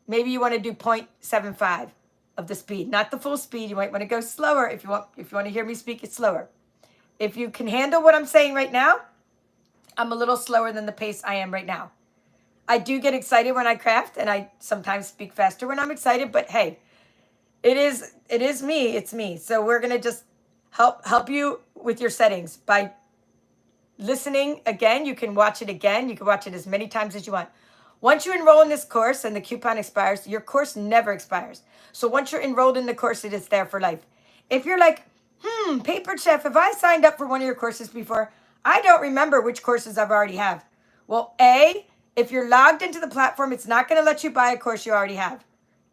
maybe you want to do 0.75 of the speed, not the full speed. You might want to go slower if you want to hear me speak it slower. If you can handle what I'm saying right now, I'm a little slower than the pace I am right now. I do get excited when I craft and I sometimes speak faster when I'm excited, but hey, it is me, it's me. So we're going to just help you with your settings by listening again. You can watch it again. You can watch it as many times as you want. Once you enroll in this course and the coupon expires, your course never expires. So once you're enrolled in the course, it is there for life. If you're like, Paper Chef, if I signed up for one of your courses before, I don't remember which courses I've already have. Well, if you're logged into the platform, it's not going to let you buy a course you already have.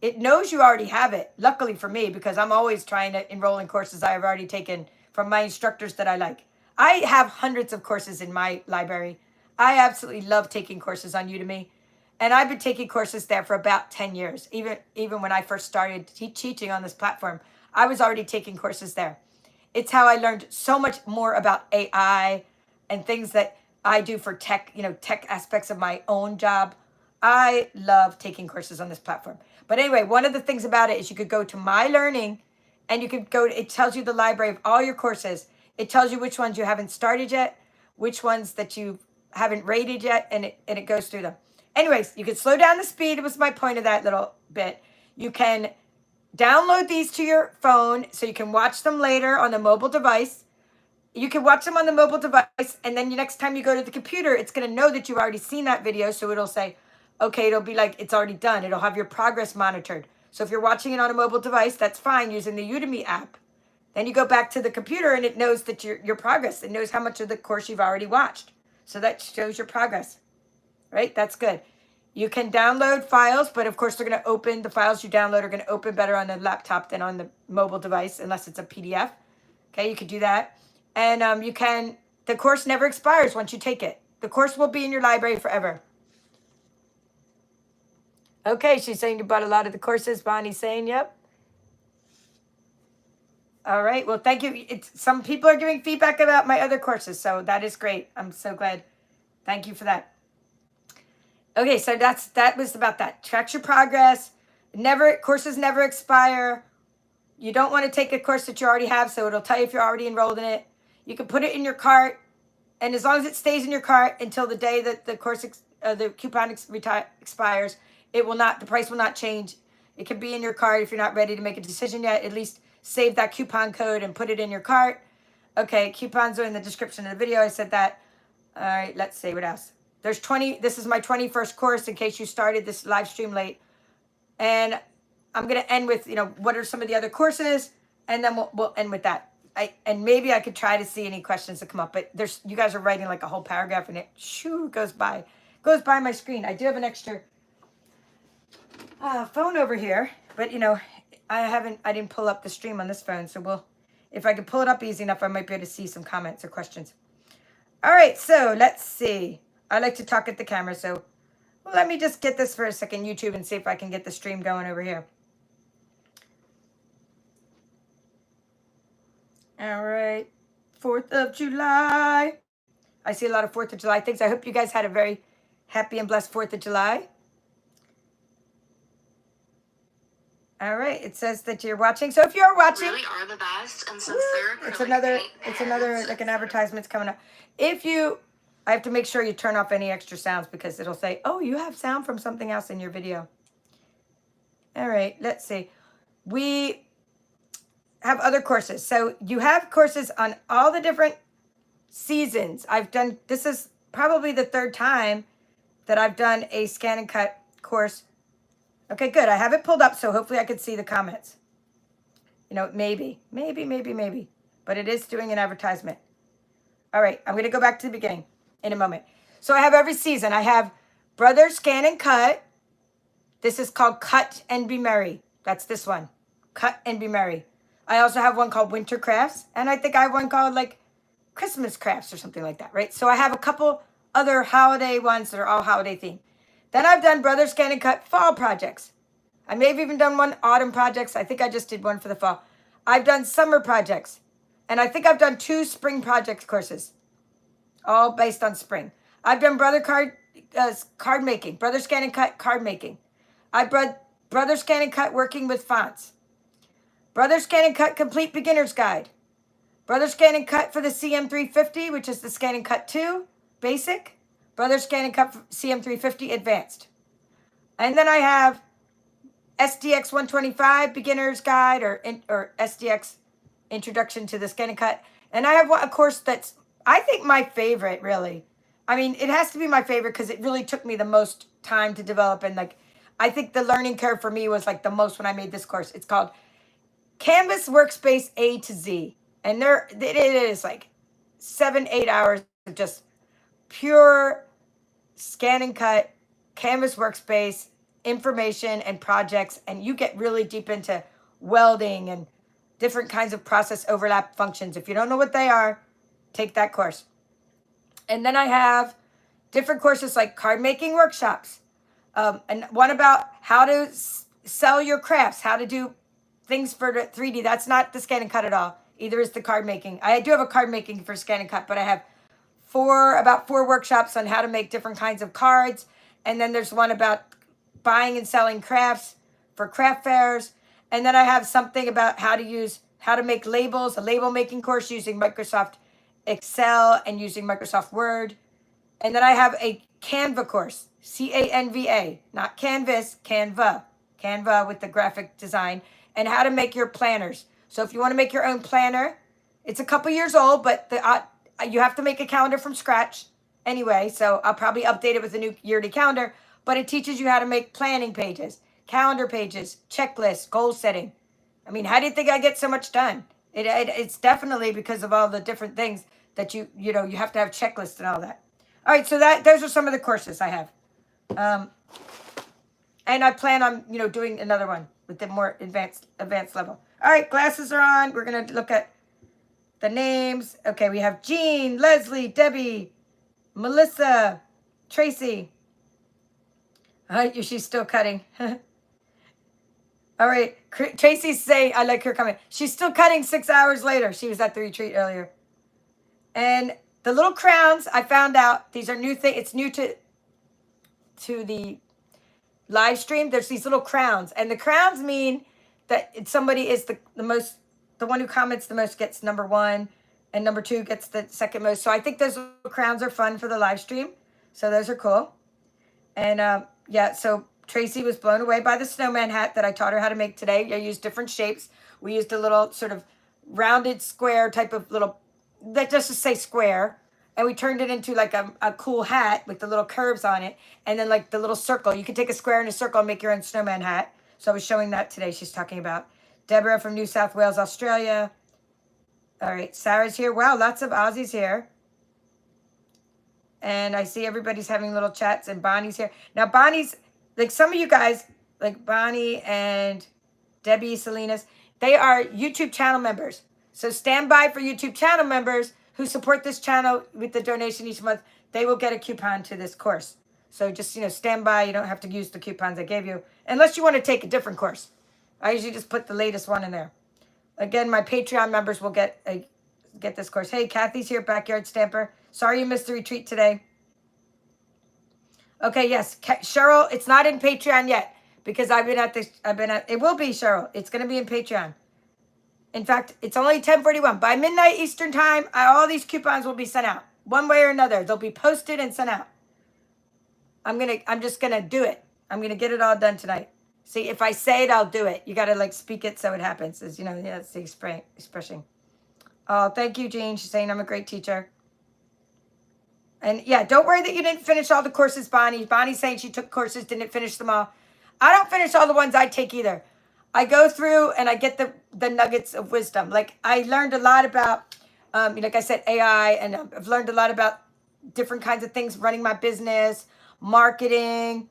It knows you already have it, luckily for me, because I'm always trying to enroll in courses I have already taken from my instructors that I like. I have hundreds of courses in my library. I absolutely love taking courses on Udemy. And I've been taking courses there for about 10 years. Even when I first started teaching on this platform, I was already taking courses there. It's how I learned so much more about AI and things that I do for tech, tech aspects of my own job. I love taking courses on this platform. But anyway, one of the things about it is you could go to My Learning and you could it tells you the library of all your courses. It tells you which ones you haven't started yet, which ones that you haven't rated yet, and it goes through them. Anyways, you can slow down the speed. It was my point of that little bit. You can download these to your phone so you can watch them later on the mobile device. You can watch them on the mobile device, and then the next time you go to the computer, it's going to know that you've already seen that video, so it'll say, okay, it'll be like it's already done. It'll have your progress monitored. So if you're watching it on a mobile device, that's fine using the Udemy app. Then you go back to the computer, and it knows that your progress. It knows how much of the course you've already watched. So that shows your progress, right? That's good. You can download files, but of course they're going to open, the files you download are going to open better on the laptop than on the mobile device, unless it's a PDF. Okay, you could do that. And the course never expires once you take it. The course will be in your library forever. Okay, she's saying you bought a lot of the courses. Bonnie's saying, yep. All right, well, thank you. Some people are giving feedback about my other courses, so that is great. I'm so glad. Thank you for that. Okay, so that was about that. Track your progress. Courses never expire. You don't want to take a course that you already have, so it'll tell you if you're already enrolled in it. You can put it in your cart, and as long as it stays in your cart until the day that the coupon expires, the price will not change. It can be in your cart if you're not ready to make a decision yet. At least save that coupon code and put it in your cart. Okay, coupons are in the description of the video. I said that. All right, let's see what else. This is my 21st course in case you started this live stream late. And I'm going to end with, what are some of the other courses? And then we'll end with that. And maybe I could try to see any questions that come up. But you guys are writing like a whole paragraph and it goes by my screen. I do have an extra phone over here. But, I didn't pull up the stream on this phone. So if I could pull it up easy enough, I might be able to see some comments or questions. All right, so let's see. I like to talk at the camera, so let me just get this for a second, YouTube, and see if I can get the stream going over here. All right, 4th of July. I see a lot of 4th of July things. I hope you guys had a very happy and blessed 4th of July. All right, it says that you're watching. So if you're watching, really are the best. And since they're it's another like an advertisement's coming up. If you, I have to make sure you turn off any extra sounds because it'll say, oh, you have sound from something else in your video. All right, let's see. We have other courses. So you have courses on all the different seasons. I've done, this is probably the third time that I've done a ScanNCut course. Okay, good. I have it pulled up, so hopefully I could see the comments. You know, maybe. But it is doing an advertisement. All right, I'm going to go back to the beginning in a moment. So I have every season. I have Brother ScanNCut. This is called Cut and Be Merry. That's this one. Cut and Be Merry. I also have one called Winter Crafts. And I think I have one called like Christmas Crafts or something like that, right? So I have a couple other holiday ones that are all holiday themed. Then I've done Brother ScanNCut fall projects. I may have even done one autumn projects. I think I just did one for the fall. I've done summer projects. And I think I've done 2 spring projects courses, all based on spring. I've done Brother card making, Brother ScanNCut card making. I've done Brother ScanNCut working with fonts. Brother ScanNCut complete beginner's guide. Brother ScanNCut for the CM350, which is the ScanNCut 2 basic. Brother ScanNCut CM350 advanced. And then I have SDX 125 beginner's guide or SDX introduction to the ScanNCut. And I have a course that's, I think, my favorite, really. I mean, it has to be my favorite because it really took me the most time to develop. And like, I think the learning curve for me was like the most when I made this course. It's called Canvas Workspace A to Z. And it is like 7-8 hours of just pure ScanNCut, Canvas Workspace, information and projects. And you get really deep into welding and different kinds of process overlap functions. If you don't know what they are, take that course. And then I have different courses like card making workshops. And one about how to sell your crafts, how to do things for the 3D. That's not the ScanNCut at all. Either is the card making. I do have a card making for ScanNCut, but I have about four workshops on how to make different kinds of cards. And then there's one about buying and selling crafts for craft fairs. And then I have something about how to make labels, a label making course using Microsoft Excel and using Microsoft Word. And then I have a Canva course, Canva, not Canvas, Canva with the graphic design, and how to make your planners. So if you want to make your own planner, it's a couple years old, but you have to make a calendar from scratch anyway. So I'll probably update it with a new yearly calendar, but it teaches you how to make planning pages, calendar pages, checklists, goal setting. I mean, how do you think I get so much done? It's definitely because of all the different things that you have to have checklists and all that. All right, so those are some of the courses I have. And I plan on, doing another one with the more advanced level. All right, glasses are on. We're going to look at the names. Okay, we have Jean, Leslie, Debbie, Melissa, Tracy. All right, she's still cutting. All right, Tracy's saying, I like her comment. She's still cutting 6 hours later. She was at the retreat earlier. And the little crowns, I found out, these are new things. It's new to the live stream. There's these little crowns. And the crowns mean that somebody is the one who comments the most gets number 1. And number 2 gets the second most. So I think those little crowns are fun for the live stream. So those are cool. And yeah, so Tracy was blown away by the snowman hat that I taught her how to make today. I used different shapes. We used a little sort of rounded square type of little, that just to say square. And we turned it into like a cool hat with the little curves on it. And then like the little circle. You can take a square and a circle and make your own snowman hat. So I was showing that today. She's talking about Deborah from New South Wales, Australia. All right, Sarah's here. Wow, lots of Aussies here. And I see everybody's having little chats, and Bonnie's here. Now, Bonnie's, like some of you guys, like Bonnie and Debbie Salinas, they are YouTube channel members. So stand by for YouTube channel members who support this channel with the donation each month. They will get a coupon to this course. So just, stand by. You don't have to use the coupons I gave you, unless you want to take a different course. I usually just put the latest one in there. Again, my Patreon members will get this course. Hey, Kathy's here, Backyard Stamper. Sorry you missed the retreat today. Okay, yes, Cheryl, it's not in Patreon yet. because it will be, Cheryl. It's going to be in Patreon. In fact, it's only 10:41. By midnight Eastern time, all these coupons will be sent out. One way or another. They'll be posted and sent out. I'm just going to do it. I'm going to get it all done tonight. See, if I say it, I'll do it. You got to like speak it so it happens. As you know, that's the expression. Oh, thank you, Jean. She's saying I'm a great teacher. And yeah, don't worry that you didn't finish all the courses, Bonnie. Bonnie's saying she took courses, didn't finish them all. I don't finish all the ones I take either. I go through and I get the nuggets of wisdom. Like I learned a lot about, like I said, AI, and I've learned a lot about different kinds of things, running my business, marketing,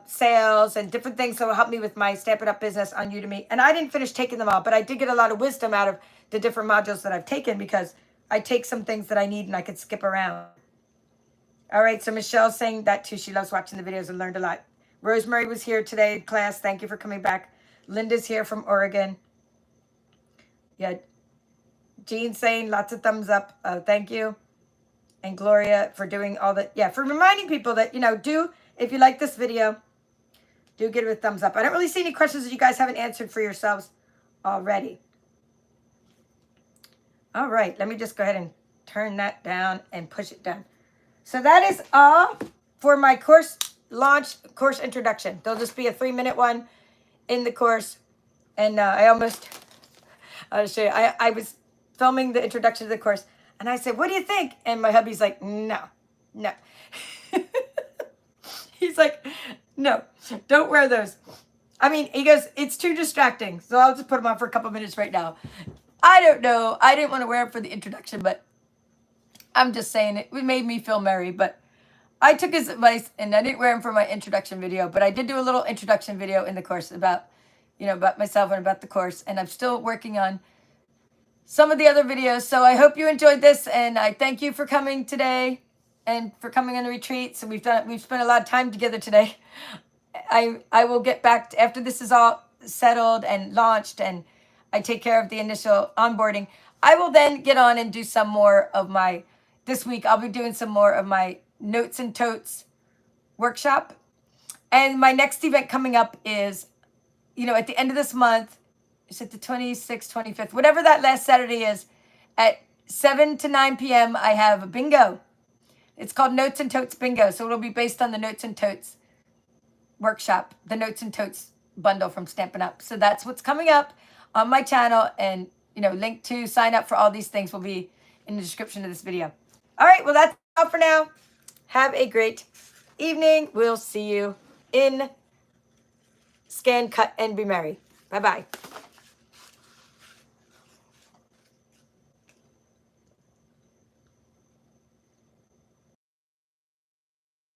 sales, and different things that will help me with my Stamp It Up business on Udemy. And I didn't finish taking them all, but I did get a lot of wisdom out of the different modules that I've taken, because I take some things that I need and I could skip around. All right, so Michelle's saying that too. She loves watching the videos and learned a lot. Rosemary was here today in class. Thank you for coming back. Linda's here from Oregon. Yeah, Jean's saying lots of thumbs up. Thank you. And Gloria for doing all that. Yeah, for reminding people that, if you like this video, do give it a thumbs up. I don't really see any questions that you guys haven't answered for yourselves already. All right, let me just go ahead and turn that down and push it down. So that is all for my course launch, course introduction. There'll just be a 3-minute one in the course. And I'll show you. I was filming the introduction to the course, and I said, what do you think? And my hubby's like, no. He's like, no, don't wear those. I mean, he goes, it's too distracting. So I'll just put them on for a couple minutes right now. I don't know. I didn't want to wear them for the introduction, but I'm just saying it made me feel merry. But I took his advice and I didn't wear them for my introduction video, but I did do a little introduction video in the course about myself and about the course. And I'm still working on some of the other videos. So I hope you enjoyed this, and I thank you for coming today and for coming on the retreat. So we've spent a lot of time together today. I will get back after this is all settled and launched and I take care of the initial onboarding. I will then get on and do some more of this week I'll be doing some more of my Notes and Totes workshop. And my next event coming up is, at the end of this month, is it the 26th, 25th, whatever that last Saturday is, at 7 to 9 p.m., I have a bingo. It's called Notes and Totes Bingo. So it'll be based on the Notes and Totes workshop, the Notes and Totes bundle from Stampin' Up. So that's what's coming up on my channel. And, link to sign up for all these things will be in the description of this video. All right, well, that's all for now. Have a great evening. We'll see you in Scan, Cut, and Be Merry. Bye-bye.